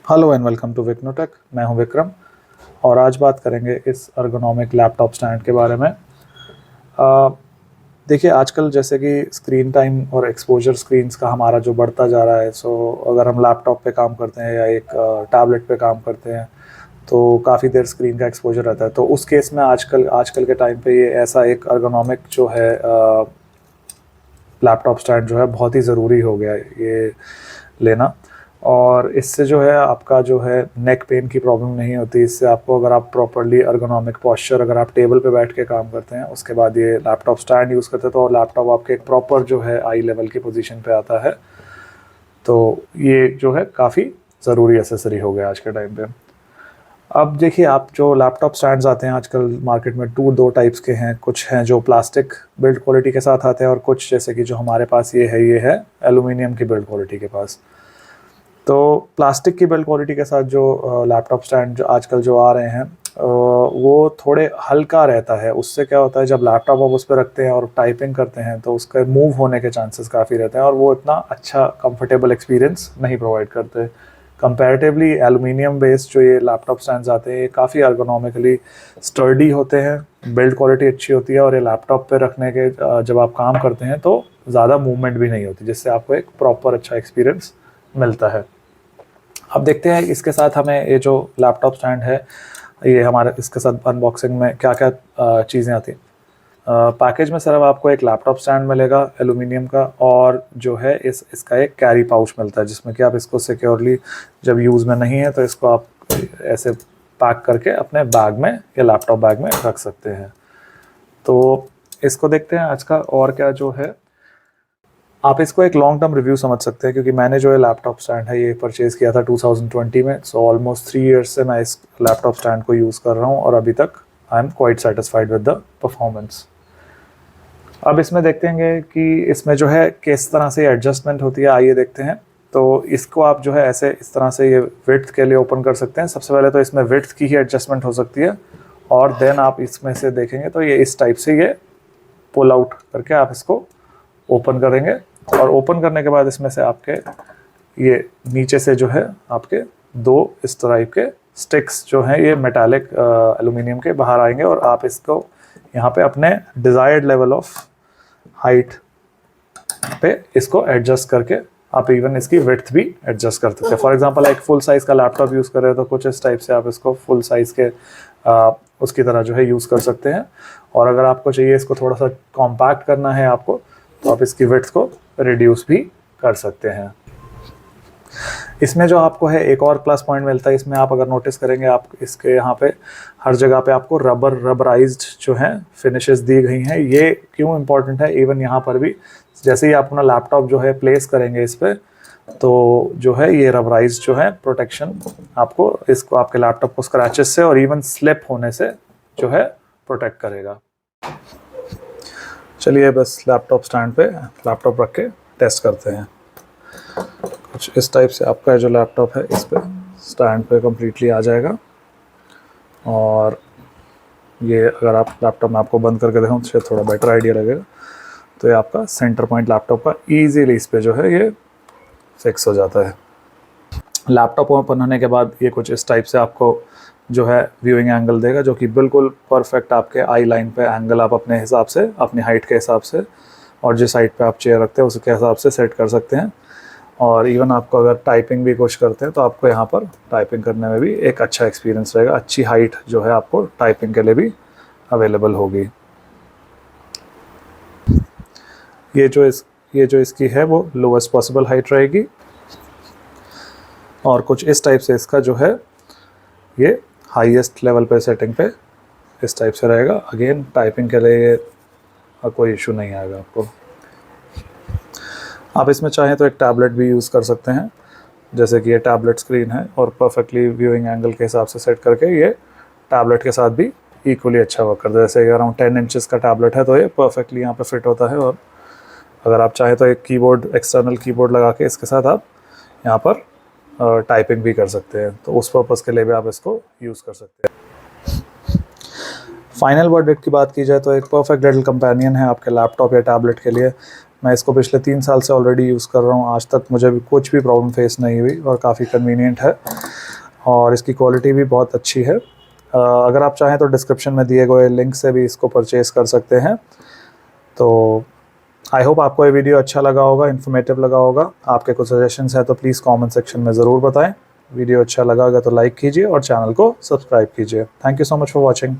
Hello and welcome to Viknotech. मैं हूं विक्रम और आज बात करेंगे इस अर्गोनॉमिक लैपटॉप स्टैंड के बारे में। देखिए, आजकल जैसे कि स्क्रीन टाइम और एक्सपोजर स्क्रीन्स का हमारा जो बढ़ता जा रहा है, अगर हम लैपटॉप पे काम करते हैं या एक टैबलेट पे काम करते हैं तो काफ़ी देर स्क्रीन का एक्सपोजर रहता है। तो उस केस में आजकल आजकल के टाइम पे ये ऐसा एक अर्गोनॉमिक जो है लैपटॉप स्टैंड जो है बहुत ही ज़रूरी हो गया है ये लेना। और इससे जो है आपका जो है नेक पेन की प्रॉब्लम नहीं होती। इससे आपको, अगर आप प्रॉपरली अर्गोनॉमिक पोस्चर, अगर आप टेबल पे बैठ के काम करते हैं उसके बाद ये लैपटॉप स्टैंड यूज़ करते हैं तो लैपटॉप आपके एक प्रॉपर जो है आई लेवल की पोजीशन पे आता है। तो ये जो है काफ़ी ज़रूरी एसेसरी हो गया आज के टाइम पे। अब देखिए, आप जो लैपटॉप स्टैंड्स आते हैं आजकल मार्केट में दो टाइप्स के हैं। कुछ हैं जो प्लास्टिक बिल्ड क्वालिटी के साथ आते हैं और कुछ जैसे कि जो हमारे पास ये है एलुमिनियम की बिल्ड क्वालिटी के पास। तो प्लास्टिक की बिल्ड क्वालिटी के साथ जो लैपटॉप स्टैंड जो आजकल जो आ रहे हैं वो थोड़े हल्का रहता है। उससे क्या होता है, जब लैपटॉप आप उस पर रखते हैं और टाइपिंग करते हैं तो उसके मूव होने के चांसेस काफ़ी रहते हैं और वो इतना अच्छा कंफर्टेबल एक्सपीरियंस नहीं प्रोवाइड करते। कंपैरेटिवली एलुमिनियम बेस्ड जो ये लैपटॉप स्टैंड्स आते हैं ये काफ़ी अर्गोनॉमिकली स्टर्डी होते हैं, बिल्ड क्वालिटी अच्छी होती है और ये लैपटॉप पे रखने के जब आप काम करते हैं तो ज़्यादा मूवमेंट भी नहीं होती, जिससे आपको एक प्रॉपर अच्छा एक्सपीरियंस मिलता है। अब देखते हैं इसके साथ हमें ये जो लैपटॉप स्टैंड है ये हमारे इसके साथ अनबॉक्सिंग में क्या क्या चीज़ें आती हैं। पैकेज में सिर्फ आपको एक लैपटॉप स्टैंड मिलेगा एलुमिनियम का, और जो है इसका एक कैरी पाउच मिलता है जिसमें कि आप इसको सिक्योरली, जब यूज़ में नहीं है तो इसको आप ऐसे पैक करके अपने बैग में या लैपटॉप बैग में रख सकते हैं। तो इसको देखते हैं आज का और क्या जो है। आप इसको एक लॉन्ग टर्म रिव्यू समझ सकते हैं क्योंकि मैंने जो है लैपटॉप स्टैंड है ये परचेज़ किया था 2020 में। सो ऑलमोस्ट 3 इयर्स से मैं इस लैपटॉप स्टैंड को यूज़ कर रहा हूँ और अभी तक I am quite satisfied with the performance. अब इसमें देखते हैं कि इसमें जो है किस तरह से एडजस्टमेंट होती है, आइए देखते हैं। तो इसको आप जो है ऐसे इस तरह से ये विड्थ के लिए ओपन कर सकते हैं। सबसे पहले तो इसमें विड्थ की ही एडजस्टमेंट हो सकती है और देन आप इसमें से देखेंगे तो ये इस टाइप से ये पुल आउट करके आप इसको ओपन करेंगे और ओपन करने के बाद इसमें से आपके ये नीचे से जो है आपके दो इस टाइप के स्टिक्स जो हैं ये मेटालिक एल्यूमिनियम के बाहर आएंगे और आप इसको यहाँ पे अपने डिज़ायर्ड लेवल ऑफ हाइट पे इसको एडजस्ट करके आप इवन इसकी विड्थ भी एडजस्ट कर सकते हैं। फॉर एग्जांपल एक फुल साइज़ का लैपटॉप यूज़ कर रहे हैं तो कुछ इस टाइप से आप इसको फुल साइज़ के उसकी तरह जो है यूज़ कर सकते हैं। और अगर आपको चाहिए इसको थोड़ा सा कॉम्पैक्ट करना है आपको तो आप इसकी विड्थ को रिड्यूस भी कर सकते हैं। इसमें जो आपको है एक और प्लस पॉइंट मिलता है, इसमें आप अगर नोटिस करेंगे आप इसके यहाँ पे हर जगह पे आपको रबराइज्ड जो है फिनिशेस दी गई हैं। ये क्यों इम्पोर्टेंट है, इवन यहाँ पर भी जैसे ही आप अपना लैपटॉप जो है प्लेस करेंगे इस पर तो जो है ये रबराइज्ड जो है प्रोटेक्शन आपको इसको आपके लैपटॉप को स्क्रैचेस से और इवन स्लिप होने से जो है प्रोटेक्ट करेगा। चलिए बस लैपटॉप स्टैंड पे लैपटॉप रख के टेस्ट करते हैं। कुछ इस टाइप से आपका जो लैपटॉप है इस पे स्टैंड पे कम्प्लीटली आ जाएगा और ये अगर आप लैपटॉप में आपको बंद करके देखो तो शायद थोड़ा बेटर आइडिया लगेगा। तो ये आपका सेंटर पॉइंट लैपटॉप का ईजीली इस पे जो है ये फिक्स हो जाता है। लैपटॉप ओपन होने के बाद ये कुछ इस टाइप से आपको जो है व्यूइंग एंगल देगा जो कि बिल्कुल परफेक्ट आपके आई लाइन पे एंगल आप अपने हिसाब से, अपनी हाइट के हिसाब से और जिस हाइट पे आप चेयर रखते हैं उसके हिसाब से सेट कर सकते हैं। और इवन आपको अगर टाइपिंग भी कुछ करते हैं तो आपको यहाँ पर टाइपिंग करने में भी एक अच्छा एक्सपीरियंस रहेगा। अच्छी हाइट जो है आपको टाइपिंग के लिए भी अवेलेबल होगी। ये जो इसकी है वो लोवेस्ट पॉसिबल हाइट रहेगी और कुछ इस टाइप से इसका जो है ये हाईएस्ट लेवल पे सेटिंग पे इस टाइप से रहेगा। अगेन टाइपिंग के लिए कोई इशू नहीं आएगा आपको। आप इसमें चाहें तो एक टैबलेट भी यूज़ कर सकते हैं, जैसे कि ये टैबलेट स्क्रीन है और परफेक्टली व्यूइंग एंगल के हिसाब से सेट करके ये टैबलेट के साथ भी इक्वली अच्छा वर्क करता है। जैसे अराउंड 10 इंचेस का टैबलेट है तो ये परफेक्टली यहाँ पे फिट होता है। और अगर आप चाहें तो एक कीबोर्ड, एक्सटर्नल कीबोर्ड लगा के इसके साथ आप यहाँ पर टाइपिंग भी कर सकते हैं। तो उस पर्पज़ के लिए भी आप इसको यूज़ कर सकते हैं। फाइनल वर्डिक्ट की बात की जाए तो एक परफेक्ट लिटिल कंपेनियन है आपके लैपटॉप या टैबलेट के लिए। मैं इसको पिछले 3 साल से ऑलरेडी यूज़ कर रहा हूँ, आज तक मुझे भी कुछ भी प्रॉब्लम फेस नहीं हुई और काफ़ी कन्वीनियंट है। और इसकी क्वालिटी भी बहुत अच्छी है। अगर आप चाहें तो डिस्क्रिप्शन में दिए गए लिंक से भी इसको परचेज़ कर सकते हैं। तो आई होप आपको ये वीडियो अच्छा लगा होगा, इन्फॉर्मेटिव लगा होगा। आपके कुछ सजेशंस हैं तो प्लीज़ कमेंट सेक्शन में ज़रूर बताएं। वीडियो अच्छा लगा होगा तो लाइक कीजिए और चैनल को सब्सक्राइब कीजिए। Thank you so much for watching.